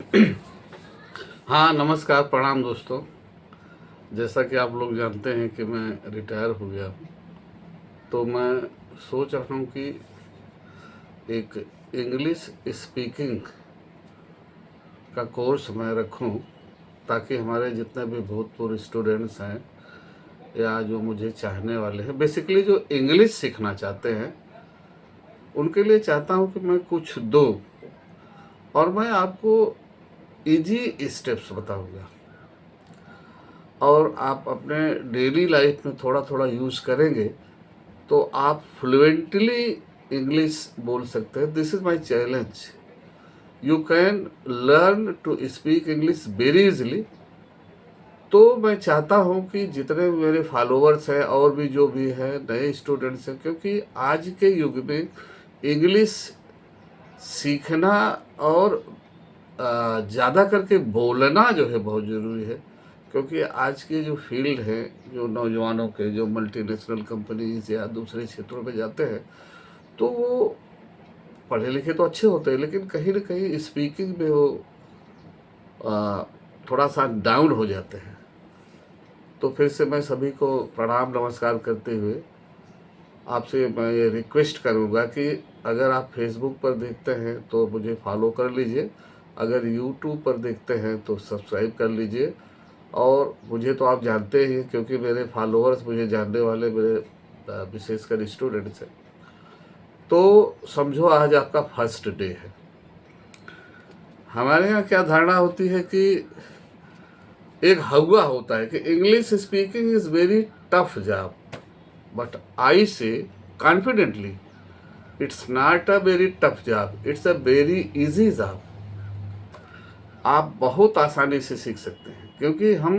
हाँ, नमस्कार, प्रणाम दोस्तों। जैसा कि आप लोग जानते हैं कि मैं रिटायर हो गया हूँ, तो मैं सोच रहा हूँ कि एक इंग्लिश स्पीकिंग का कोर्स मैं रखूँ, ताकि हमारे जितने भी भूतपूर्व स्टूडेंट्स हैं या जो मुझे चाहने वाले हैं, बेसिकली जो इंग्लिश सीखना चाहते हैं, उनके लिए चाहता हूँ कि मैं कुछ दूँ और मैं आपको ईजी स्टेप्स बताऊँगा और आप अपने डेली लाइफ में थोड़ा थोड़ा यूज़ करेंगे तो आप फ्लुएंटली इंग्लिश बोल सकते हैं। This is my challenge. You can learn to speak English very easily. तो मैं चाहता हूँ कि जितने मेरे फॉलोअर्स हैं और भी जो भी है नए स्टूडेंट्स हैं, क्योंकि आज के युग में इंग्लिश सीखना और ज़्यादा करके बोलना जो है बहुत ज़रूरी है। क्योंकि आज के जो फील्ड है, जो नौजवानों के जो मल्टीनेशनल कंपनीज या दूसरे क्षेत्रों में जाते हैं, तो वो पढ़े लिखे तो अच्छे होते हैं, लेकिन कहीं ना कहीं स्पीकिंग में वो आ, थोड़ा सा डाउन हो जाते हैं। तो फिर से मैं सभी को प्रणाम नमस्कार करते हुए आपसे मैं ये रिक्वेस्ट करूँगा कि अगर आप फेसबुक पर देखते हैं तो मुझे फॉलो कर लीजिए, अगर यूट्यूब पर देखते हैं तो सब्सक्राइब कर लीजिए। और मुझे तो आप जानते ही हैं, क्योंकि मेरे फॉलोअर्स मुझे जानने वाले मेरे विशेषकर स्टूडेंट्स हैं। तो समझो आज आपका फर्स्ट डे है। हमारे यहाँ क्या धारणा होती है कि एक हवा होता है कि English speaking is very tough job, but I say confidently it's not a very tough job, it's a very easy job. आप बहुत आसानी से सीख सकते हैं, क्योंकि हम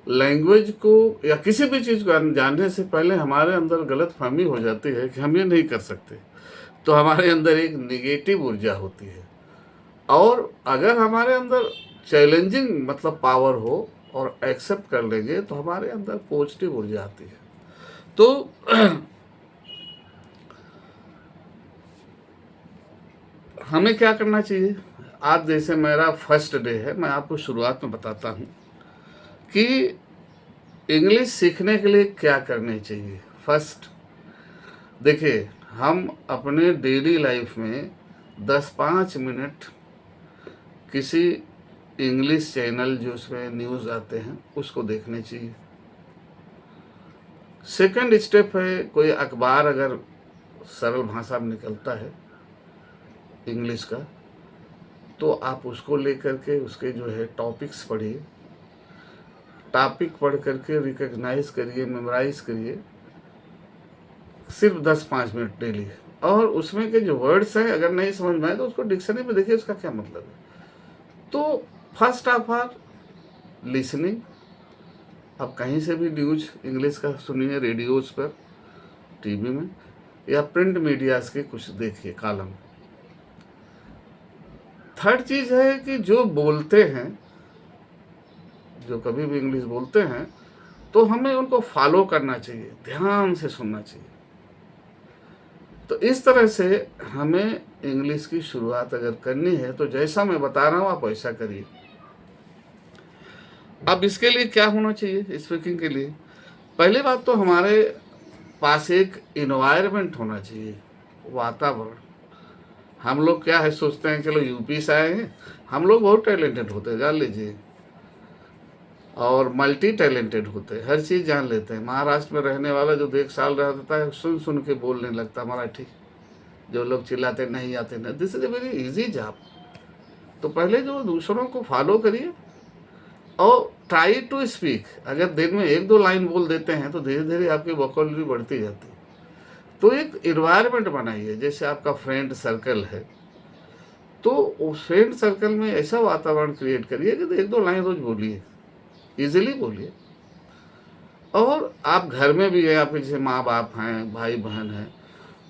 लैंग्वेज को या किसी भी चीज़ को जानने से पहले हमारे अंदर गलत फहमी हो जाती है कि हम ये नहीं कर सकते। तो हमारे अंदर एक निगेटिव ऊर्जा होती है, और अगर हमारे अंदर चैलेंजिंग मतलब पावर हो और एक्सेप्ट कर लेंगे तो हमारे अंदर पॉजिटिव ऊर्जा आती है। तो हमें क्या करना चाहिए? आज जैसे मेरा फर्स्ट डे है, मैं आपको शुरुआत में बताता हूँ कि इंग्लिश सीखने के लिए क्या करने चाहिए। फर्स्ट, देखिए, हम अपने डेली लाइफ में 10-5 मिनट किसी इंग्लिश चैनल जो उसमें न्यूज़ आते हैं उसको देखने चाहिए। सेकंड स्टेप है, कोई अखबार अगर सरल भाषा में निकलता है इंग्लिश का, तो आप उसको लेकर के उसके जो है टॉपिक्स पढ़िए। टॉपिक पढ़ करके रिकग्नाइज करिए, मेमोराइज करिए, सिर्फ 10-5 मिनट डेली। और उसमें के जो वर्ड्स हैं अगर नहीं समझ में आए तो उसको डिक्शनरी में देखिए उसका क्या मतलब है। तो फर्स्ट ऑफ ऑल लिसनिंग। आप कहीं से भी न्यूज इंग्लिश का सुनिए, रेडियोज पर, टीवी में, या प्रिंट मीडियाज के कुछ देखिए कॉलम। थर्ड चीज़ है कि जो बोलते हैं, जो कभी भी इंग्लिश बोलते हैं, तो हमें उनको फॉलो करना चाहिए, ध्यान से सुनना चाहिए। तो इस तरह से हमें इंग्लिश की शुरुआत अगर करनी है तो जैसा मैं बता रहा हूँ आप वैसा करिए। अब इसके लिए क्या होना चाहिए स्पीकिंग के लिए? पहली बात तो हमारे पास एक इन्वायरमेंट होना चाहिए, वातावरण। हम लोग क्या है सोचते हैं चलो यूपी से आए हैं, हम लोग बहुत टैलेंटेड होते हैं, जान लीजिए, और मल्टी टैलेंटेड होते हैं, हर चीज़ जान लेते हैं। महाराष्ट्र में रहने वाला जो 1 साल रहता है सुन सुन के बोलने लगता मराठी। जो लोग चिल्लाते नहीं आते ना, this is a very easy job. तो पहले जो दूसरों को फॉलो करिए और ट्राई टू स्पीक। अगर दिन में 1-2 लाइन बोल देते हैं तो धीरे धीरे आपकी वोकैबुलरी बढ़ती जाती है। तो एक इन्वायरमेंट बनाइए, जैसे आपका फ्रेंड सर्कल है, तो उस फ्रेंड सर्कल में ऐसा वातावरण क्रिएट करिए कि 1-2 लाइन रोज बोलिए, इजीली बोलिए। और आप घर में भी है, आपके जैसे माँ बाप हैं, भाई बहन हैं,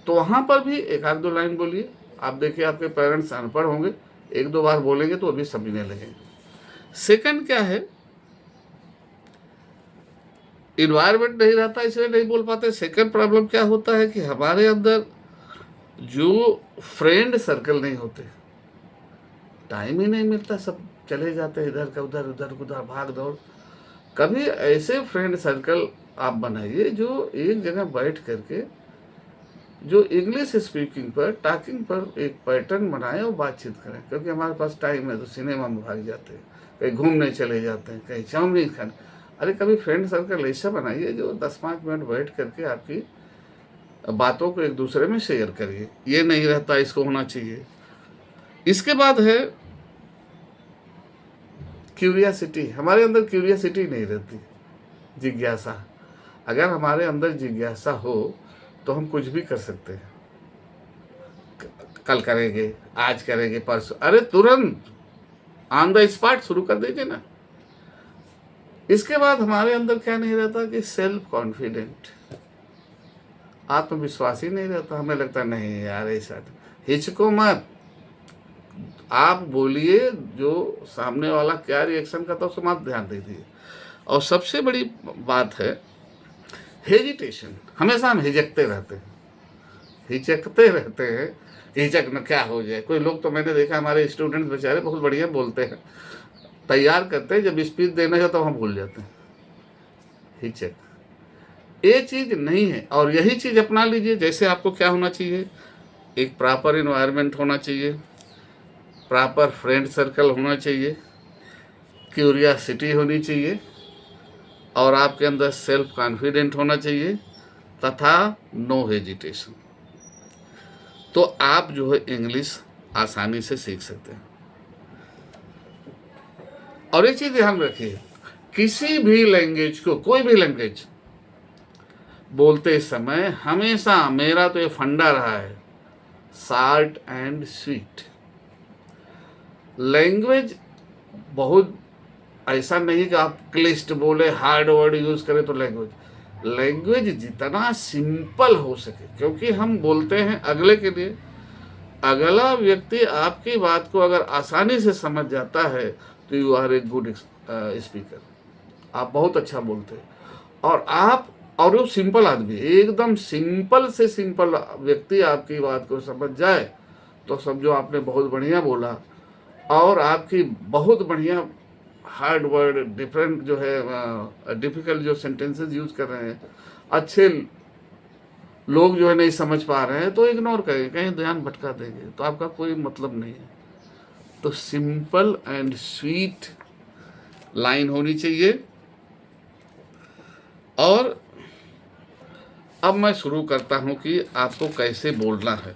तो वहाँ पर भी 1-2 लाइन बोलिए। आप देखिए आपके पेरेंट्स अनपढ़ होंगे, 1-2 बार बोलेंगे तो अभी समझने लगेंगे। सेकंड क्या है, इन्वायरमेंट नहीं रहता इसलिए नहीं बोल पाते। सेकंड प्रॉब्लम क्या होता है कि हमारे अंदर जो फ्रेंड सर्कल नहीं होते, टाइम ही नहीं मिलता, सब चले जाते हैं इधर का उधर, उधर उधर भाग दौड़। कभी ऐसे फ्रेंड सर्कल आप बनाइए जो एक जगह बैठ करके जो इंग्लिश स्पीकिंग पर, टॉकिंग पर एक पैटर्न बनाए और बातचीत करें। क्योंकि हमारे पास टाइम है तो सिनेमा में भाग जाते हैं, कहीं घूमने चले जाते हैं, कहीं चाउमीन खाने। अरे कभी फ्रेंड सर्कल ऐसा बनाइए जो 10-5 मिनट बैठ करके आपकी बातों को एक दूसरे में शेयर करिए। ये नहीं रहता इसको होना चाहिए। इसके बाद है क्यूरियासिटी। हमारे अंदर क्यूरियासिटी नहीं रहती, जिज्ञासा। अगर हमारे अंदर जिज्ञासा हो तो हम कुछ भी कर सकते हैं। कल करेंगे, आज करेंगे, परसों, अरे तुरंत ऑन द स्पॉट शुरू कर दीजिए ना। इसके बाद हमारे अंदर क्या नहीं रहता कि सेल्फ कॉन्फिडेंट, आत्मविश्वास ही नहीं रहता। हमें लगता नहीं यार ऐसा, हिचको मत, आप बोलिए, जो सामने वाला क्या रिएक्शन करता है उसको मत ध्यान दीजिए। और सबसे बड़ी बात है हेजिटेशन। हमेशा हम हिचकते रहते हैं, हिचकते रहते हैं, हिचक न क्या हो जाए। कोई लोग तो मैंने देखा हमारे स्टूडेंट्स बेचारे बहुत बढ़िया बोलते हैं, तैयार करते हैं, जब स्पीच देना है तो हम भूल जाते हैं। हिचक ये चीज़ नहीं है। और यही चीज़ अपना लीजिए। जैसे आपको क्या होना चाहिए, एक प्रॉपर इन्वायरमेंट होना चाहिए, प्रॉपर फ्रेंड सर्कल होना चाहिए, क्यूरियासिटी होनी चाहिए, और आपके अंदर सेल्फ कॉन्फिडेंट होना चाहिए, तथा नो हेजिटेशन। तो आप जो है इंग्लिश आसानी से सीख सकते हैं। और एक चीज़ ध्यान रखिए, किसी भी लैंग्वेज को, कोई भी लैंग्वेज बोलते समय हमेशा, मेरा तो ये फंडा रहा है, साल्ट एंड स्वीट। लैंग्वेज बहुत ऐसा नहीं कि आप क्लिष्ट बोले, हार्ड वर्ड यूज़ करें तो लैंग्वेज जितना सिंपल हो सके। क्योंकि हम बोलते हैं अगले के लिए, अगला व्यक्ति आपकी बात को अगर आसानी से समझ जाता है तो you are a good speaker, आप बहुत अच्छा बोलते हैं। और वो सिंपल आदमी, एकदम सिंपल से सिंपल व्यक्ति आपकी बात को समझ जाए तो समझो आपने बहुत बढ़िया बोला। और आपकी बहुत बढ़िया हार्ड वर्ड, डिफरेंट जो है, डिफ़िकल्ट जो सेंटेंसेस यूज़ कर रहे हैं, अच्छे लोग जो है नहीं समझ पा रहे हैं तो इग्नोर करेंगे, कहीं ध्यान भटका देंगे, तो आपका कोई मतलब नहीं है। तो सिंपल एंड स्वीट लाइन होनी चाहिए। और अब मैं शुरू करता हूं कि आपको कैसे बोलना है।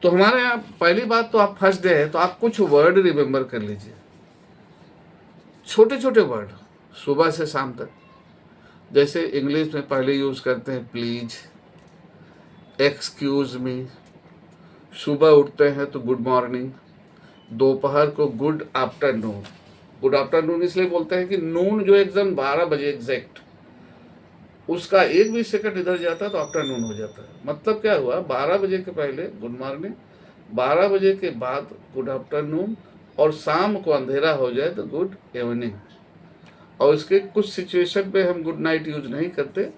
तो हमारे यहाँ पहली बात तो, आप फर्स्ट डे है तो आप कुछ वर्ड रिमेंबर कर लीजिए, छोटे छोटे वर्ड, सुबह से शाम तक। जैसे इंग्लिश में पहले यूज़ करते हैं प्लीज, एक्सक्यूज़ मी, सुबह उठते हैं तो गुड मॉर्निंग, दोपहर को गुड आफ्टरनून। गुड आफ्टरनून इसलिए बोलते हैं कि नून जो एकदम 12 बजे एग्जैक्ट, उसका एक भी सेकंड इधर जाता है तो आफ्टरनून हो जाता है। मतलब क्या हुआ, 12 बजे के पहले गुड मॉर्निंग, 12 बजे के बाद गुड आफ्टरनून, और शाम को अंधेरा हो जाए तो गुड इवनिंग। और इसके कुछ सिचुएशन पे हम गुड नाइट यूज नहीं करते,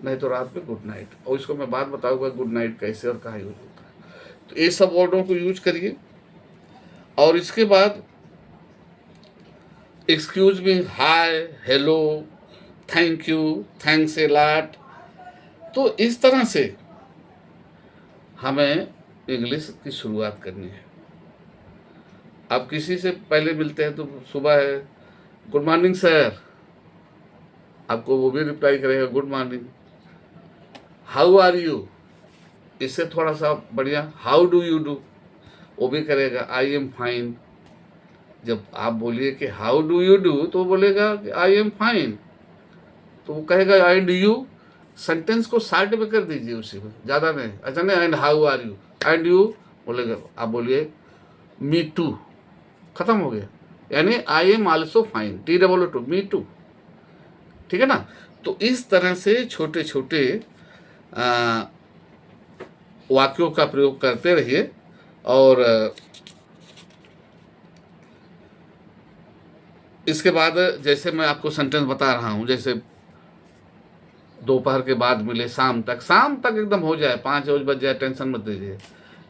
नहीं तो रात में गुड नाइट। और इसको मैं बात बताऊंगा गुड नाइट कैसे और कहाँ यूज होता है। तो ये सब वर्डों को यूज करिए। और इसके बाद excuse me, hi, hello, thank you, thanks a lot. तो इस तरह से हमें इंग्लिश की शुरुआत करनी है। आप किसी से पहले मिलते हैं तो सुबह है गुड मॉर्निंग सर, आपको वो भी रिप्लाई करेगा good morning. How are you, इससे थोड़ा सा बढ़िया हाउ डू यू डू, वो भी करेगा आई एम फाइन। जब आप बोलिए कि हाउ डू यू डू तो वो बोलेगा कि आई एम फाइन, तो वो कहेगा एंड यू। सेंटेंस को साइड में कर दीजिए, उसी में ज़्यादा नहीं, अच्छा नहीं, and how are you, and you बोलेगा, आप बोलिए मी टू, खत्म हो गया। यानी I am also fine, TOO, me too, ठीक है ना। तो इस तरह से छोटे छोटे वाक्यों का प्रयोग करते रहिए। और इसके बाद जैसे मैं आपको सेंटेंस बता रहा हूँ, जैसे दोपहर के बाद मिले, शाम तक एकदम हो जाए, 5 बज जाए, टेंशन मत दीजिए।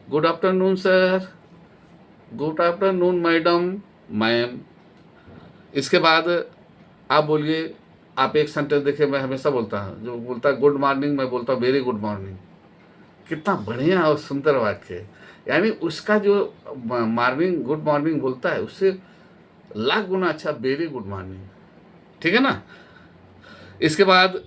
Good afternoon sir, good afternoon madam, ma'am. इसके बाद आप बोलिए, आप एक सेंटेंस देखिए, मैं हमेशा बोलता हूँ, जो बोलता है गुड मॉर्निंग, मैं बोलता हूँ वेरी गुड मॉर्निंग। कितना बढ़िया और सुंदर वाक्य है। यानी उसका जो मॉर्निंग, गुड मॉर्निंग बोलता है, उससे लाख गुना अच्छा वेरी गुड मॉर्निंग। ठीक है ना। इसके बाद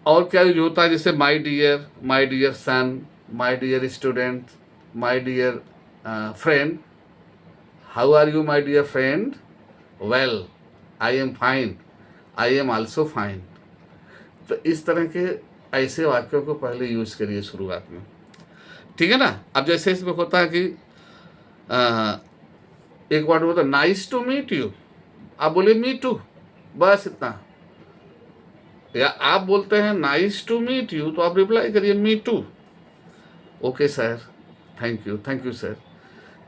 और क्या यूज होता है, जैसे my dear son, my dear student, my dear friend. How are you my dear friend? Well, I am fine, I am also fine. तो इस तरह के ऐसे वाक्यों को पहले यूज करिए शुरुआत में। ठीक है ना। अब जैसे इसमें होता है कि आ, एक वर्ड होता है नाइस टू मीट यू, आप बोलिए मी टू, बस इतना। या आप बोलते हैं नाइस टू मीट यू, तो आप रिप्लाई करिए me too. Okay sir, thank you sir.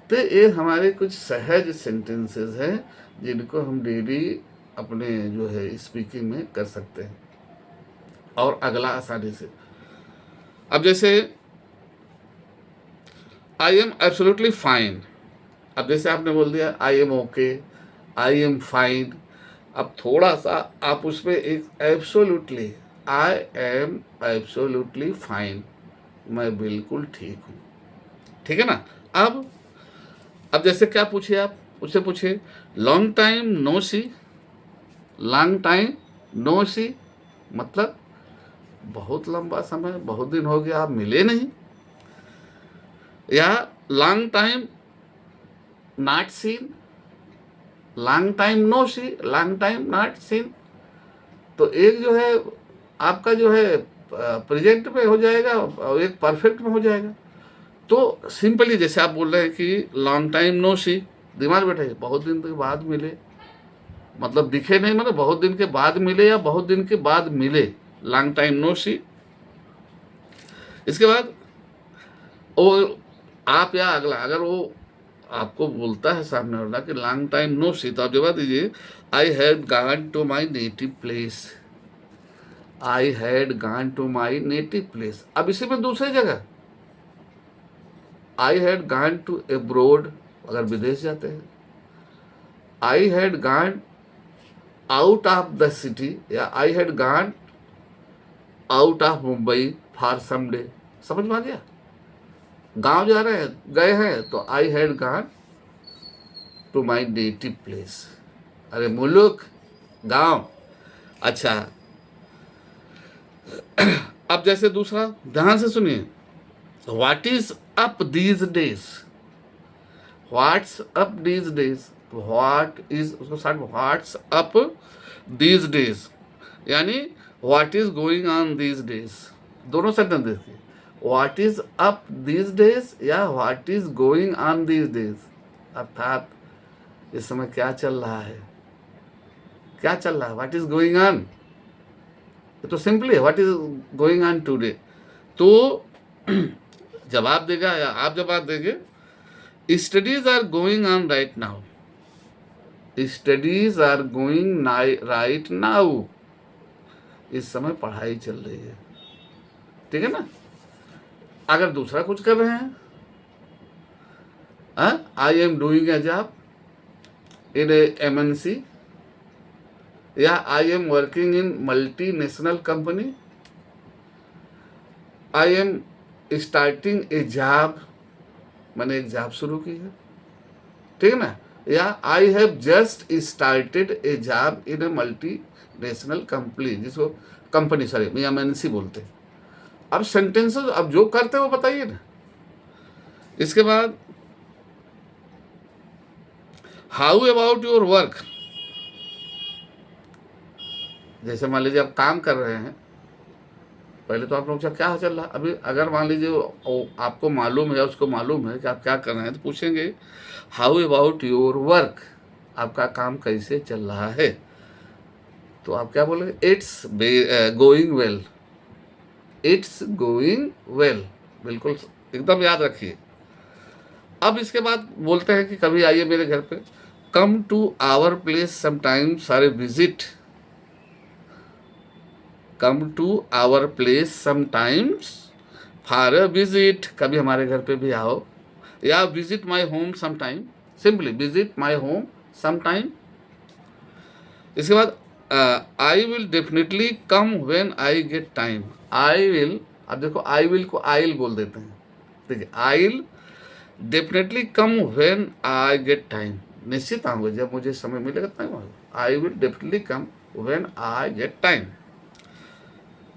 तो ये हमारे कुछ सहज सेंटेंसेस हैं जिनको हम डेली अपने जो है स्पीकिंग में कर सकते हैं, और अगला आसानी से। अब जैसे आई एम एब्सोल्युटली फाइन, अब जैसे आपने बोल दिया I am okay, I am fine. अब थोड़ा सा आप उसमें एक absolutely, I am absolutely fine, मैं बिल्कुल ठीक हूँ। ठीक है ना। अब जैसे क्या पूछिए, आप उससे पूछिए long time no see, long time no सी मतलब बहुत लंबा समय, बहुत दिन हो गया आप मिले नहीं। या long time not seen, long time no see, long time not seen. तो एक जो है आपका जो है प्रेजेंट में हो जाएगा और एक परफेक्ट में हो जाएगा। तो सिंपली जैसे आप बोल रहे हैं कि लॉन्ग टाइम नो सी, दिमाग बैठे बहुत दिन के बाद मिले, मतलब दिखे नहीं, मतलब बहुत दिन के बाद मिले या बहुत दिन के बाद मिले, लॉन्ग टाइम नो सी। इसके बाद वो आप या अगला, अगर वो आपको बोलता है सामने वाला कि लॉन्ग टाइम नो सी, तो आप जवाब दीजिए I had gone to my native place, I had gone to my native place. अब इसी में दूसरी जगह I had gone to abroad, अगर विदेश जाते हैं। I had gone out of the city, या I had gone out of Mumbai for some day. समझ में आ गया। गांव जा रहे हैं, गए हैं, तो I had gone to my native place. अरे मुल्क, गांव। अच्छा, अब जैसे दूसरा ध्यान से सुनिए, what is up these days, what's up these days, what is, उसको साथ में व्हाट्स अप दीज डेज, यानी what is going on these days. दोनों सेंटेंस देखिए, what is up these days या what is going on these days, अर्थात इस समय क्या चल रहा है, क्या चल रहा है, व्हाट इज गोइंग ऑन। तो सिंपली है what is going on today. तो जवाब देगा या आप जवाब देंगे studies are going on right now, studies are going right now, इस समय पढ़ाई चल रही है। ठीक है ना। अगर दूसरा कुछ कर रहे हैं, I am doing a job in MNC, या I am working in multinational company, I am starting A job, मैंने एक जॉब शुरू की है। ठीक है ना। या I have just started A job in A multinational company, जिसको कंपनी सॉरी MNC बोलते हैं। अब सेंटेंसेस अब जो करते हो बताइए ना। इसके बाद हाउ अबाउट योर वर्क, जैसे मान लीजिए आप काम कर रहे हैं, पहले तो आप लोग क्या चल रहा है अभी, अगर मान लीजिए आपको मालूम है या उसको मालूम है कि आप क्या कर रहे हैं, तो पूछेंगे हाउ अबाउट योर वर्क, आपका काम कैसे चल रहा है। तो आप क्या बोलेंगे, it's going well, it's going well, बिल्कुल एकदम याद रखिए। अब इसके बाद बोलते हैं कि कभी आइए मेरे घर पे, come to our place sometimes for a visit, come to our place sometimes for a visit, कभी हमारे घर पे भी आओ, या visit my home some time, simply visit my home some time. इसके बाद I will definitely come when I get time. I will, अब देखो आई विल को आइल बोल देते हैं, देखिए आई will definitely come when I get time, निश्चित आऊँगा जब मुझे समय मिलेगा तब। आई will definitely come when I get time.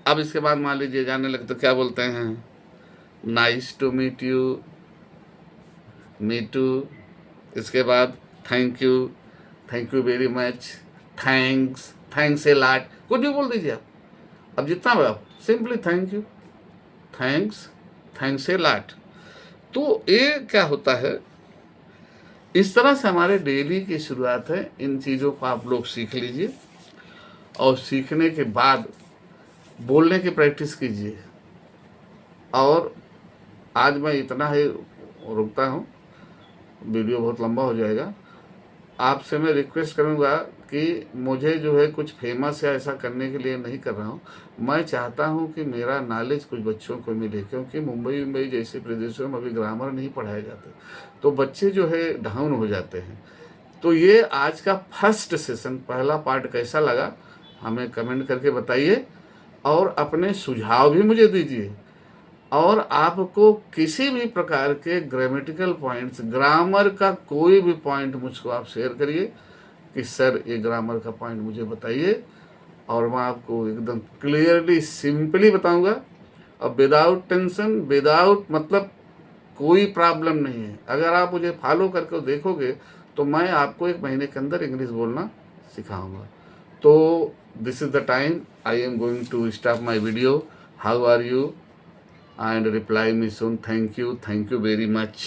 अब इसके बाद मान लीजिए जाने लगे तो क्या बोलते हैं, nice to meet you, me too. इसके बाद thank you very much, thanks, thanks a lot, कुछ भी बोल दीजिए आप, अब जितना भी आप simply thank you, thanks, thanks a lot. तो ये क्या होता है, इस तरह से हमारे डेली की शुरुआत है। इन चीज़ों को आप लोग सीख लीजिए और सीखने के बाद बोलने की प्रैक्टिस कीजिए। और आज मैं इतना ही रुकता हूँ, वीडियो बहुत लंबा हो जाएगा। आपसे मैं रिक्वेस्ट करूँगा कि मुझे जो है कुछ फेमस या ऐसा करने के लिए नहीं कर रहा हूँ। मैं चाहता हूँ कि मेरा नॉलेज कुछ बच्चों को मिले, क्योंकि मुंबई जैसे प्रदेशों में अभी ग्रामर नहीं पढ़ाए जाते, तो बच्चे जो है डाउन हो जाते हैं। तो ये आज का फर्स्ट सेशन, पहला पार्ट कैसा लगा हमें कमेंट करके बताइए और अपने सुझाव भी मुझे दीजिए। और आपको किसी भी प्रकार के ग्रामेटिकल पॉइंट्स, ग्रामर का कोई भी पॉइंट मुझको आप शेयर करिए कि सर ये ग्रामर का पॉइंट मुझे बताइए, और मैं आपको एकदम क्लियरली सिंपली बताऊंगा और विदाउट टेंशन, विदाउट मतलब कोई प्रॉब्लम नहीं है। अगर आप मुझे फॉलो करके देखोगे तो मैं आपको 1 महीने के अंदर इंग्लिश बोलना सिखाऊंगा। तो this is the time I am going to stop my video. How are you? And reply me soon. Thank you very much.